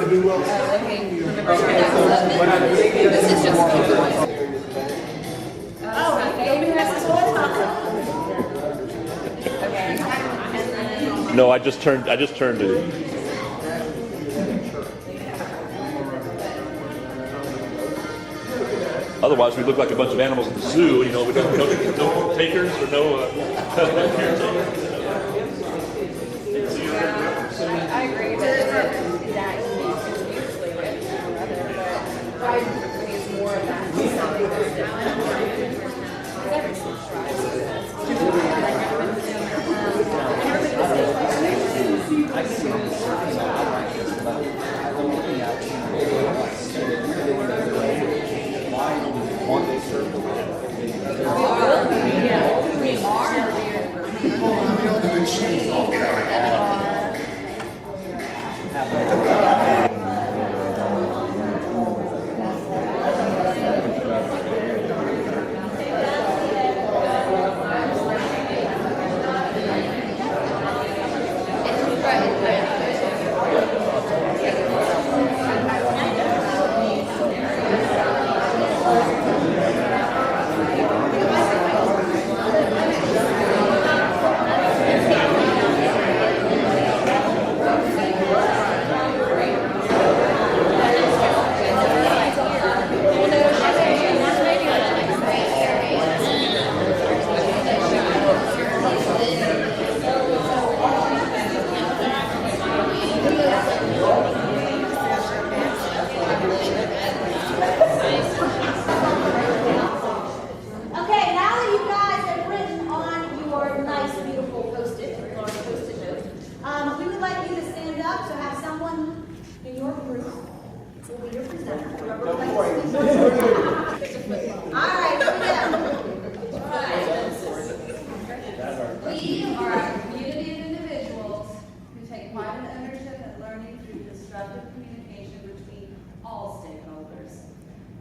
This is just No, I just turned it. Otherwise, we look like a bunch of animals at the zoo. You know, we don't no takers or no caretakers. I agree that usually with weather, but I think it's more of that something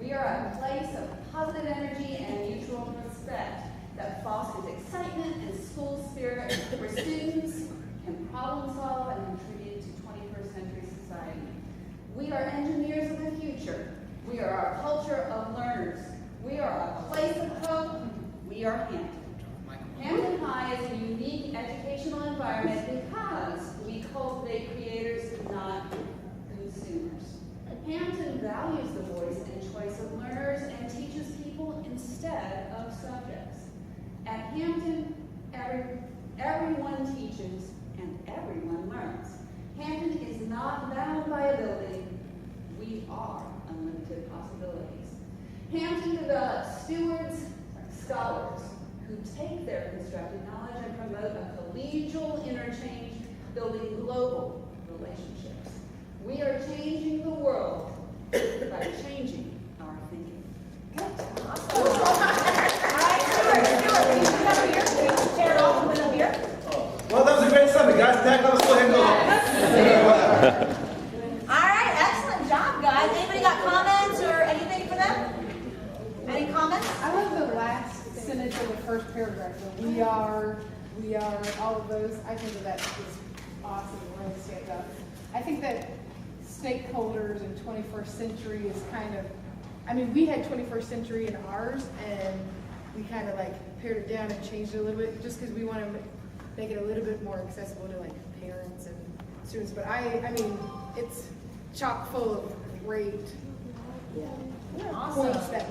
We are a place of positive energy and mutual respect that fosters excitement and school spirit where students can problem solve and contribute to 21st century society. We are engineers of the future. We are a culture of learners. We are a place of hope. We are Hampton. Hampton High is a unique educational environment because we cultivate creators, not consumers. Hampton values the voice and choice of learners and teaches people instead of subjects. At Hampton, everyone teaches and everyone learns. Hampton is not bound by a building. We are unlimited possibilities. Hampton develops stewards, scholars, who take their constructed knowledge and promote a collegial interchange, building global relationships. We are changing the world by changing our thinking. Good. Awesome. All right, Stuart, will you come up here? Will you share it off with a beer? Well, that was a great summit, guys. That was go ahead and go. All right, excellent job, guys. Anybody got comments or anything for them? Any comments? I love the last sentence of the first paragraph. The we are, all of those. I think that's just awesome. It really stands out. I think that stakeholders in 21st century is kind of, I mean, we had 21st century in ours, and we kind of like pared it down and changed it a little bit just because we want to make it a little bit more accessible to like parents and students. But I mean, it's chock full of great points that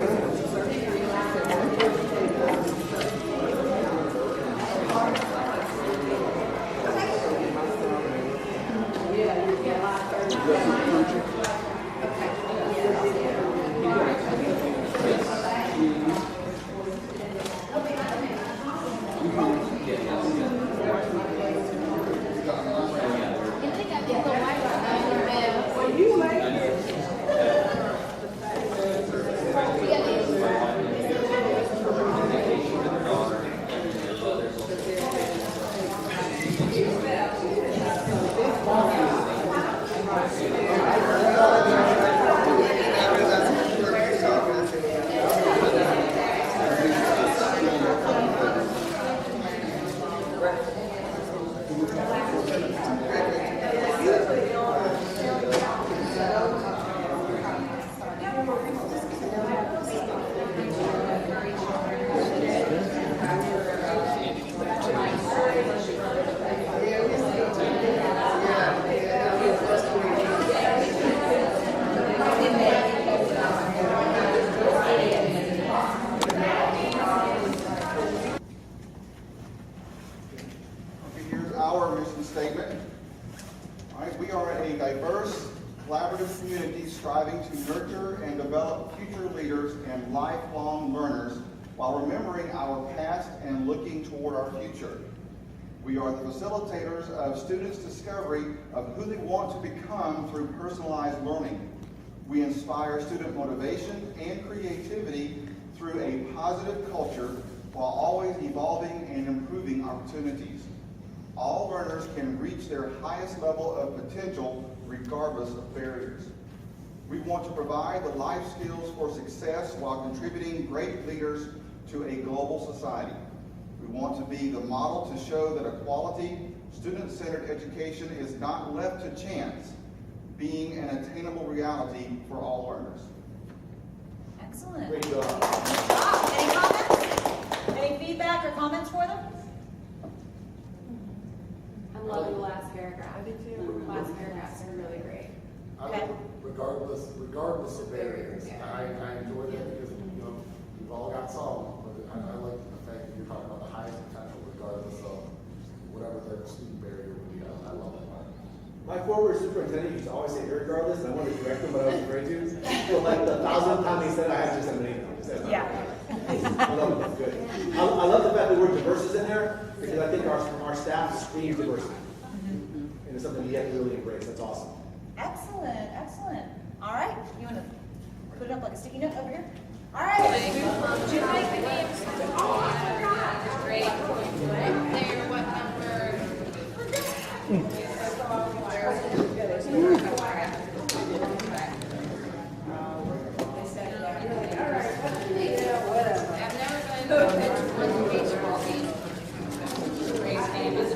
collaborative community striving to nurture and develop future leaders and lifelong learners while remembering our past and looking toward our future. We are the facilitators of students' discovery of who they want to become through personalized learning. We inspire student motivation and creativity through a positive culture while always evolving and improving opportunities. All learners can reach their highest level of potential regardless of barriers. We want to provide the life skills for success while contributing great leaders to a global society. We want to be the model to show that a quality, student-centered education is not left to chance, being an attainable reality for all learners. Excellent. Great job. Good job. Any comments? Any feedback or comments for them? I'm loving the last paragraph. I did too. Last paragraphs are really great. Okay. Regardless of barriers, Yeah. I enjoyed it because we've all got some, but I like the fact that you're talking about the highest potential regardless of whatever their student barrier would be. I love that part. My former superintendent used to always say regardless, and I wanted to correct him, but I was afraid to. So like the 1,000th time he said, I had to just send an email. Yeah. I love it, that's good. I love the fact that the word diverse is in there, because I think our staff screams diversity. And it's something we have to really embrace, that's awesome. Excellent, excellent. All right, you want to put it up like a sticky note over here? All right. Did you make the names? Oh, I forgot. Great. Right there, what I've never been to one baseball game. Raise game as a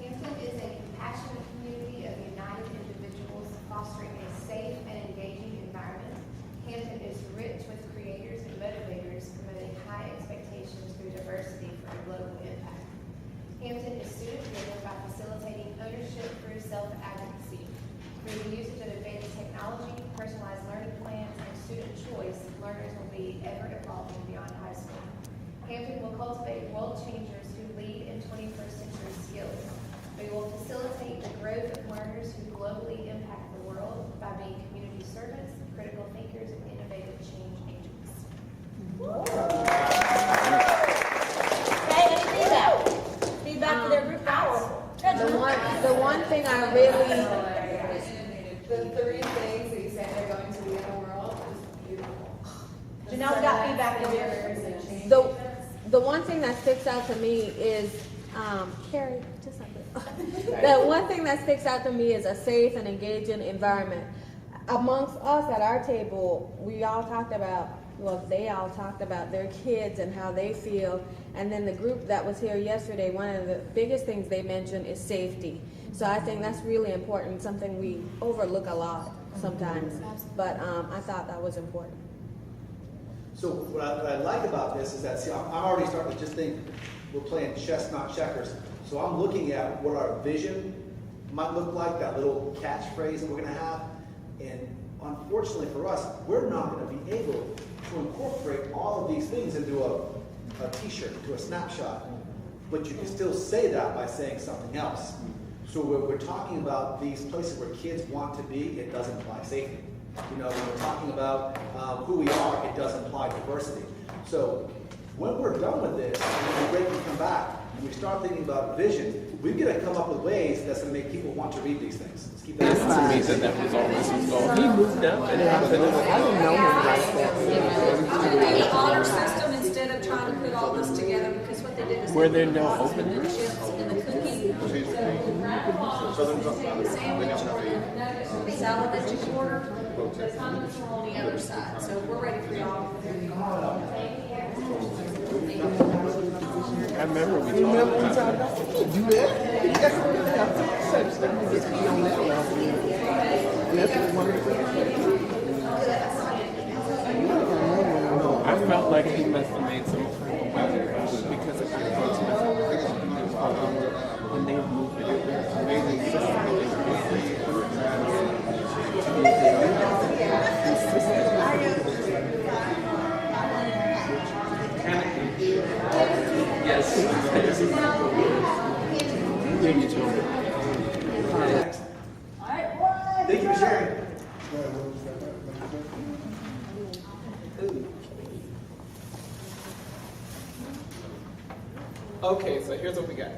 Hampton is a compassionate community of united individuals fostering a safe and engaging environment. Hampton is rich with creators and motivators promoting high expectations through diversity for a global impact. Hampton is student-driven by facilitating ownership through self-advocacy. Through the usage of advanced technology, personalized learning plans, and student choice, learners will be ever evolving beyond high school. Hampton will cultivate world changers who lead in 21st century skills. We will facilitate the growth of learners who globally impact the world by being community servants, critical thinkers, and innovative change agents. Okay, any feedback? Feedback for their group guys? The one thing I really, The three things that you say they're going to be in the world is beautiful. Janelle's got feedback for you. the one thing that sticks out to me is, Carrie, just something. The one thing that sticks out to me is a safe and engaging environment. Amongst us at our table, we all talked about, well, they all talked about their kids and how they feel. And then the group that was here yesterday, one of the biggest things they mentioned is safety. So I think that's really important, something we overlook a lot sometimes. But I thought that was important. So what I like about this is that, see, I'm already starting to just think we're playing chess, not checkers. So I'm looking at what our vision might look like, that little catchphrase that we're going to have. And unfortunately for us, we're not going to be able to incorporate all of these things into a t-shirt, into a snapshot. But you can still say that by saying something else. So when we're talking about these places where kids want to be, it does imply safety. You know, when we're talking about who we are, it does imply diversity. So when we're done with this, when we break and come back, and we start thinking about vision, we've got to come up with ways that's going to make people want to read these things. Let's keep that in mind. Amazing that was all this was all. He moved up and I didn't know him like that. Maybe honor system instead of trying to put all this together, because what they did is Were they there put no lots of openings? the chips in the cookie. The salad that you ordered, the condiments were on the other side, so we're ready for y'all. I remember we talked about that. Do that? That's what it is. Such thing. Just be on that level. And that's one of the I felt like he must have made some kind of money because of the when they moved Yes. Thank you for sharing. Okay, so here's what we got.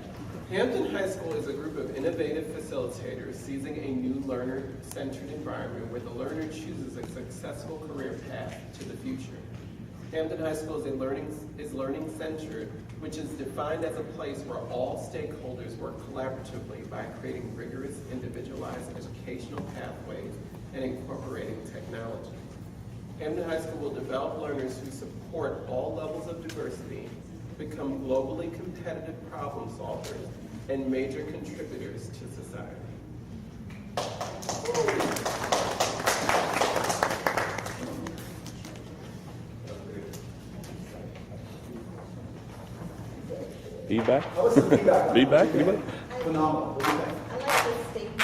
Hampton High School is a group of innovative facilitators seizing a new learner-centered environment where the learner chooses a successful career path to the future. Hampton High School is learning-centered, which is defined as a place where all stakeholders work collaboratively by creating rigorous, individualized educational pathways and incorporating technology. Hampton High School will develop learners who support all levels of diversity, become globally competitive problem solvers, and major contributors to society. Feedback? How was the feedback? Feedback? Anybody? Phenomenal. What do you think? I like this statement,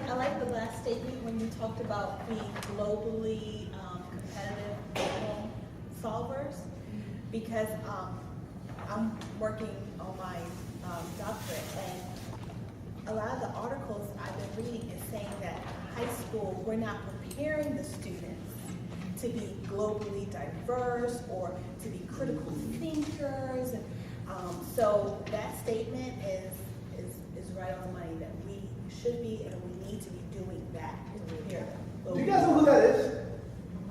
I like the last statement when you talked about being globally competitive problem solvers, because I'm working on my doctorate, and a lot of the articles I've been reading is saying that high school, we're not preparing the students to be globally diverse or to be critical thinkers. And so that statement is right on the money, that we should be and we need to be doing that to prepare them. Do you guys know who that is?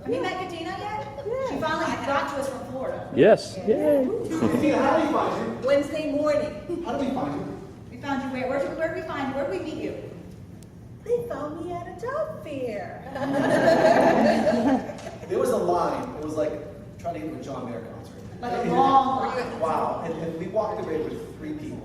Have you met Katina yet? She finally got to us from Florida. Yes. Yay. Katina, how do we find you? Wednesday morning. How do we find you? We found you where? Where did we find you? Where did we meet you? They found me at a job fair. There was a line. It was like trying to get to a John Mayer concert. Like a long line. Wow. And we walked away with 3 people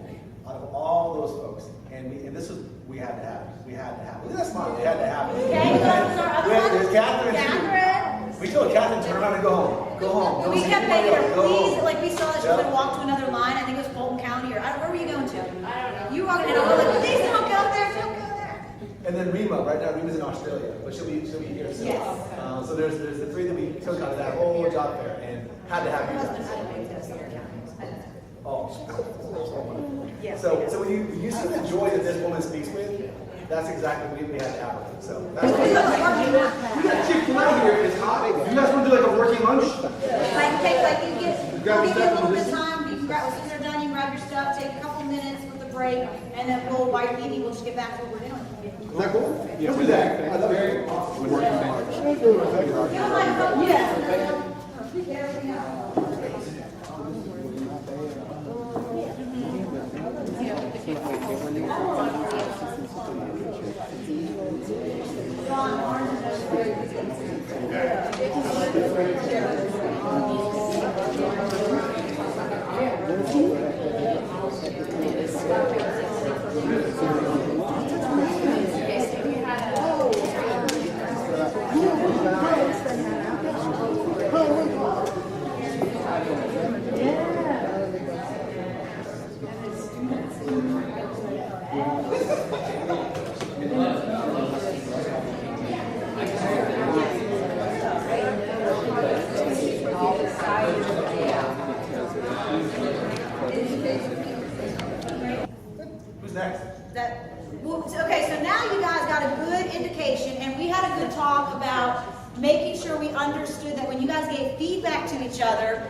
out of all those folks. And this was, we had to have it. We had to have it. Look at that smile. We had to have it. Okay, who else was our other one? There's Catherine. Catherine. We told Catherine, turn around and go home. Go home. Don't We see kept anybody making her else. Go please, home. like we saw that she was Yep. gonna walk to another line. I think it was Fulton County, or where were you going to? I don't know. You were walking, and I was like, please don't go there, don't go there. And then Rima, right now, Rima's in Australia, but she'll be here soon. Yes. So there's the 3 that we took out of that whole job fair and had to have you guys. Oh. So when you see the joy that this woman speaks with, that's exactly what we had to have her. So that's what we got Chick-fil-A here. It's hot. You guys want to do like a working lunch? Like you get, Grab we'll give you a stuff little and bit of just- time, you can grab, as soon as they're done, you can grab your stuff, take a couple minutes with a break, and then we'll, while you're eating, we'll just get back to what we're doing. Is that cool? Yeah, let's do that. I love it. Awesome. Give them like a couple minutes, and then we'll get everything out. making sure we understood that when you guys gave feedback to each other,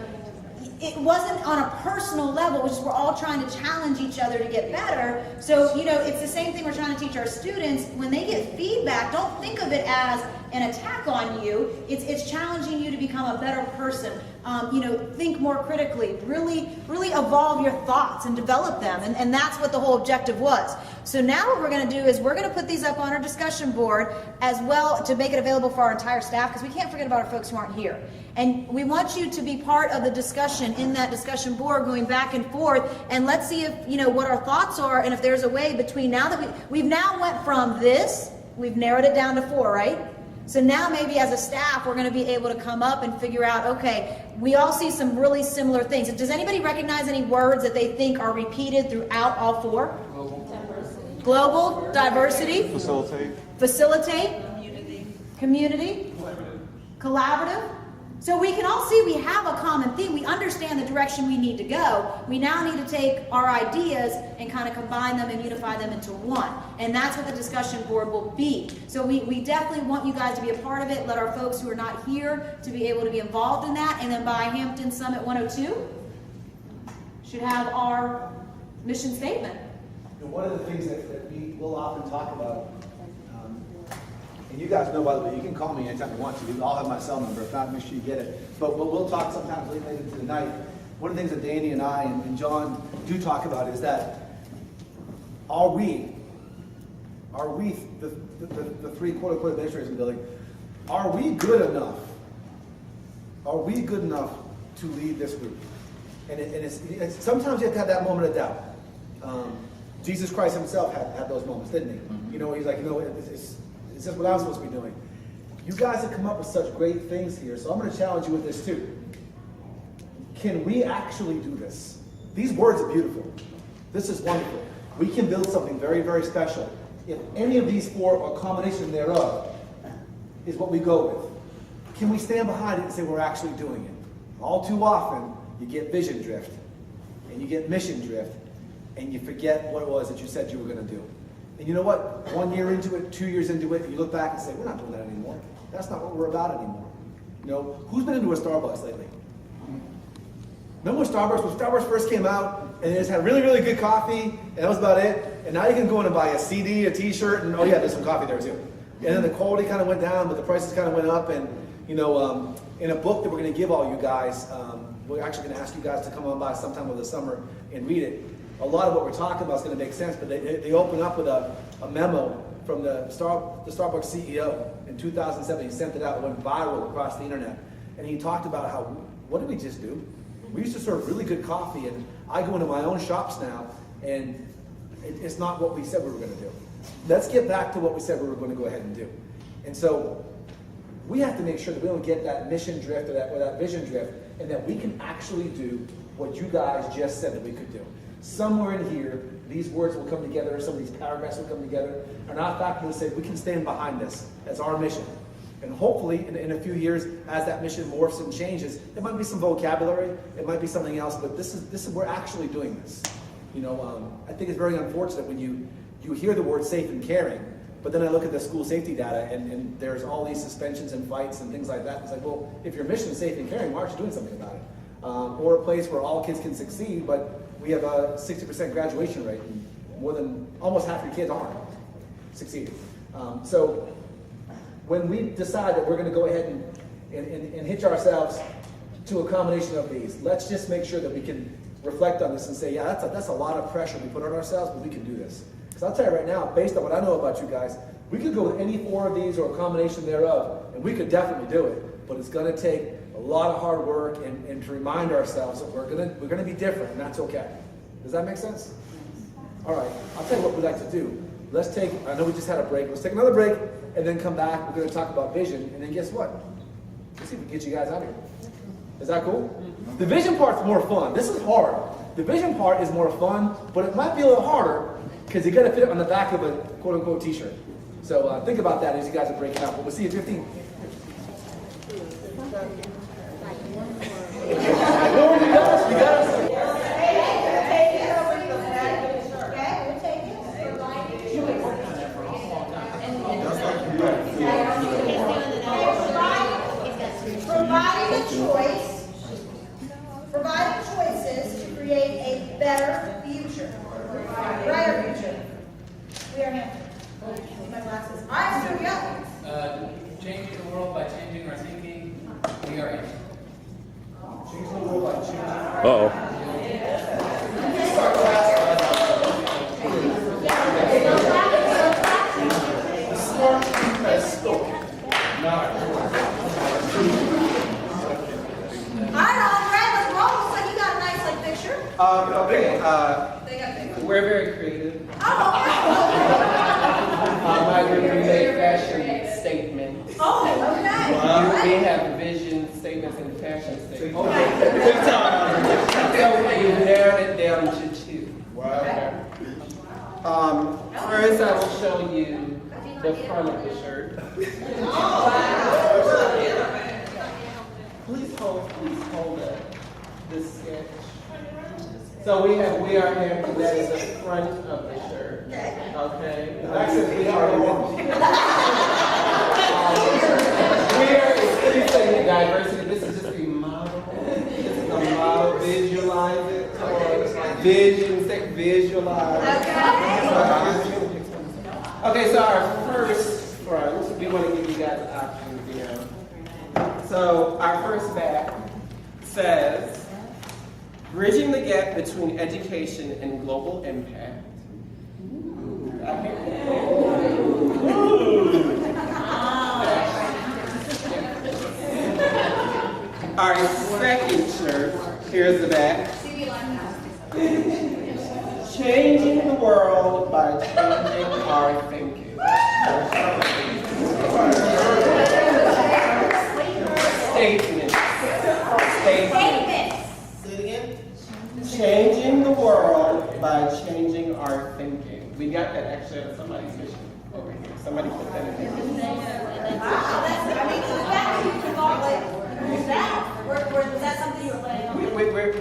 it wasn't on a personal level, which is we're all trying to challenge each other to get better. So, you know, it's the same thing we're trying to teach our students. When they get feedback, don't think of it as an attack on you. It's challenging you to become a better person. You know, think more critically, really evolve your thoughts and develop them. And that's what the whole objective was. So now what we're going to do is we're going to put these up on our discussion board as well to make it available for our entire staff, because we can't forget about our folks who aren't here. And we want you to be part of the discussion in that discussion board, going back and forth, and let's see if, you know, what our thoughts are, and if there's a way between now that we've now went from this, we've narrowed it down to 4, right? So now maybe as a staff, we're going to be able to come up and figure out, okay, we all see some really similar things. Does anybody recognize any words that they think are repeated throughout all 4? Global, diversity, facilitate, community, collaborative. So we can all see we have a common theme. We understand the direction we need to go. We now need to take our ideas and kind of combine them and unify them into one. And that's what the discussion board will be. So we definitely want you guys to be a part of it. Let our folks who are not here to be able to be involved in that. And then by Hampton Summit 102, should have our mission statement. And one of the things that we will often talk about, and you guys know, by the way, you can call me anytime you want to. You all have my cell number. If not, make sure you get it. But we'll talk sometimes later into the night. One of the things that Danny and I and John do talk about is that are we the 3 quote-unquote administrators in the building, are we good enough? Are we good enough to lead this group? And it's sometimes you have to have that moment of doubt. Jesus Christ himself had those moments, didn't he? You know, he's like, you know, is this what I'm supposed to be doing? You guys have come up with such great things here, so I'm going to challenge you with this too. Can we actually do this? These words are beautiful. This is wonderful. We can build something very, very special. If any of these 4 or a combination thereof is what we go with, can we stand behind it and say we're actually doing it? All too often, you get vision drift, and you get mission drift, and you forget what it was that you said you were going to do. And you know what? 1 year into it, 2 years into it, you look back and say, we're not doing that anymore. That's not what we're about anymore. You know, who's been into a Starbucks lately? Remember when Starbucks first came out, and they just had really, really good coffee, and that was about it? And now you can go in and buy a CD, a t-shirt, and oh yeah, there's some coffee there too. And then the quality kind of went down, but the prices kind of went up, and you know, in a book that we're going to give all you guys, we're actually going to ask you guys to come on by sometime over the summer and read it. A lot of what we're talking about is going to make sense, but they open up with a memo from the Starbucks CEO in 2007. He sent it out. It went viral across the internet. And he talked about how, what did we just do? We used to serve really good coffee, and I go into my own shops now, and it's not what we said we were going to do. Let's get back to what we said we were going to go ahead and do. And so we have to make sure that we don't get that mission drift or that vision drift, and that we can actually do what you guys just said that we could do. Somewhere in here, these words will come together, some of these paragraphs will come together, and our faculty will say, we can stand behind this as our mission. And hopefully, in a few years, as that mission morphs and changes, there might be some vocabulary, it might be something else, but this is we're actually doing this. You know, I think it's very unfortunate when you hear the word safe and caring, but then I look at the school safety data, and there's all these suspensions and fights and things like that. It's like, well, if your mission is safe and caring, why aren't you doing something about it? Or a place where all kids can succeed, but we have a 60% graduation rate, and more than almost half your kids aren't succeeding. So when we decide that we're going to go ahead and hitch ourselves to a combination of these, let's just make sure that we can reflect on this and say, yeah, that's a lot of pressure we put on ourselves, but we can do this. Because I'll tell you right now, based on what I know about you guys, we could go with any 4 of these or a combination thereof, and we could definitely do it, but it's going to take a lot of hard work and to remind ourselves that we're gonna be different, and that's okay. Does that make sense? All right, I'll tell you what we'd like to do. Let's take, I know we just had a break, let's take another break and then come back. We're gonna talk about vision, and then guess what? Let's see if we can get you guys out of here. Is that cool? The vision part's more fun. This is hard. The vision part is more fun, but it might be a little harder because you gotta fit it on the back of a quote unquote t-shirt. So think about that as you guys are breaking out, but we'll see you at 15. Hey, we're very creative. Oh, My group, we make fashion statements. oh, okay. We have vision statements and fashion statements. So we've narrowed it down to 2. First, I will show you the front of the shirt. Please hold the sketch. So we are Hampton, that is the front of the shirt. Okay. We are increasing diversity. This is just a model. This is a model. Visualize it. Vision, say visualize. Okay, so our first front, we want to give you guys options here. So our first back says, bridging the gap between education and global impact. Our second shirt, here's the back. Changing the world by changing our thinking. Statement. Changing the world by changing our thinking. We got that actually out of somebody's mission over here. Somebody put that in there. Was that something you were planning on? We're